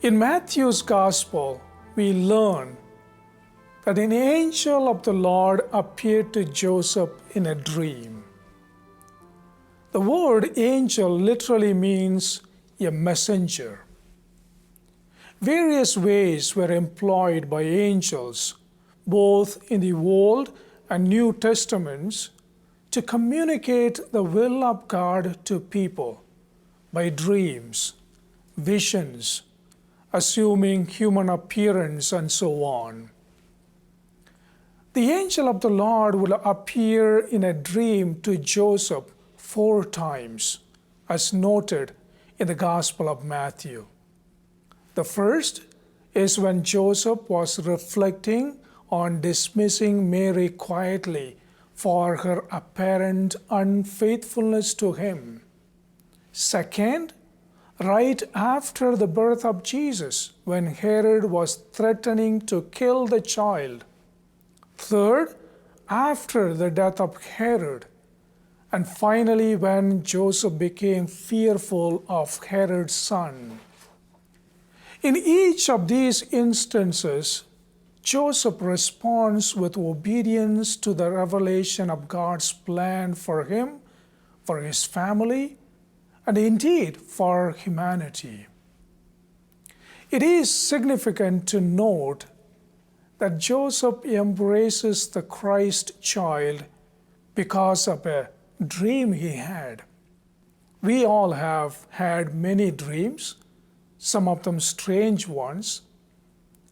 In Matthew's Gospel, we learn that an angel of the Lord appeared to Joseph in a dream. The word angel literally means a messenger. Various ways were employed by angels, both in the Old and New Testaments, to communicate the will of God to people by dreams, visions, assuming human appearance, and so on. The angel of the Lord will appear in a dream to Joseph 4 times, as noted in the Gospel of Matthew. The first is when Joseph was reflecting on dismissing Mary quietly for her apparent unfaithfulness to him. Second, right after the birth of Jesus, when Herod was threatening to kill the child. Third, after the death of Herod. And finally, when Joseph became fearful of Herod's son. In each of these instances, Joseph responds with obedience to the revelation of God's plan for him, for his family, and indeed for humanity. It is significant to note that Joseph embraces the Christ child because of a dream he had. We all have had many dreams, some of them strange ones,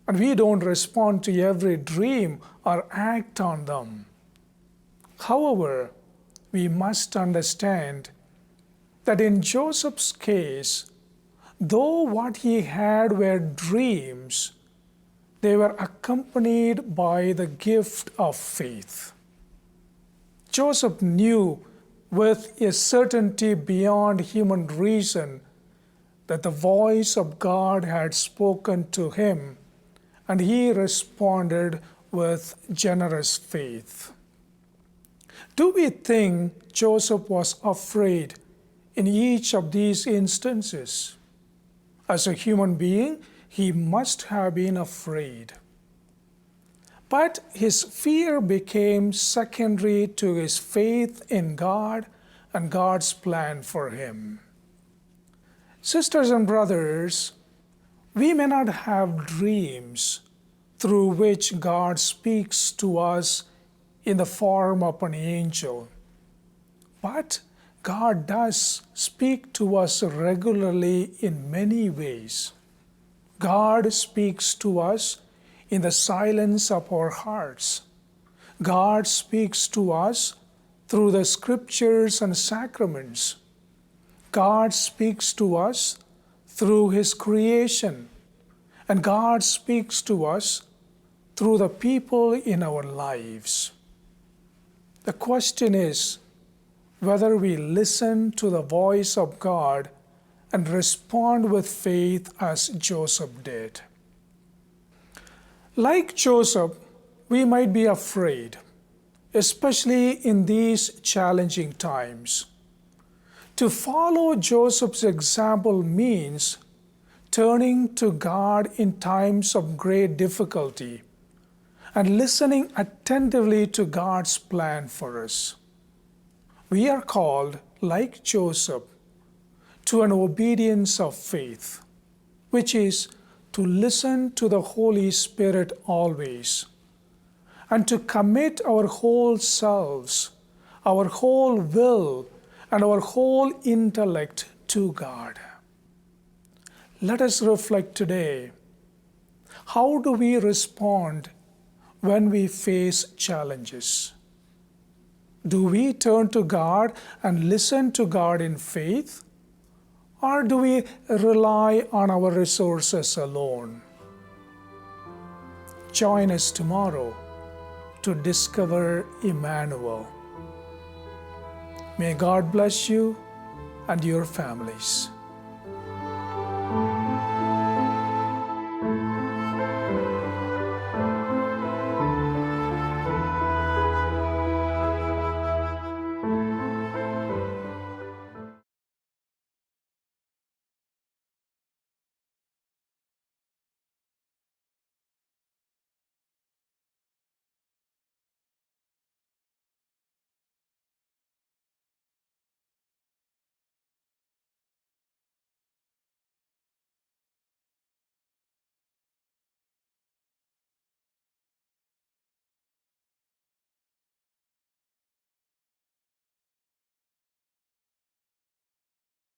and we don't respond to every dream or act on them. However, we must understand that in Joseph's case, though what he had were dreams, they were accompanied by the gift of faith. Joseph knew with a certainty beyond human reason that the voice of God had spoken to him, and he responded with generous faith. Do we think Joseph was afraid in each of these instances? As a human being, he must have been afraid. But his fear became secondary to his faith in God and God's plan for him. Sisters and brothers, we may not have dreams through which God speaks to us in the form of an angel, but God does speak to us regularly in many ways. God speaks to us in the silence of our hearts. God speaks to us through the scriptures and sacraments. God speaks to us through His creation. And God speaks to us through the people in our lives. The question is whether we listen to the voice of God and respond with faith as Joseph did. Like Joseph, we might be afraid, especially in these challenging times. To follow Joseph's example means turning to God in times of great difficulty and listening attentively to God's plan for us. We are called, like Joseph, to an obedience of faith, which is to listen to the Holy Spirit always, and to commit our whole selves, our whole will, and our whole intellect to God. Let us reflect today. How do we respond when we face challenges? Do we turn to God and listen to God in faith? Or do we rely on our resources alone? Join us tomorrow to discover Emmanuel. May God bless you and your families.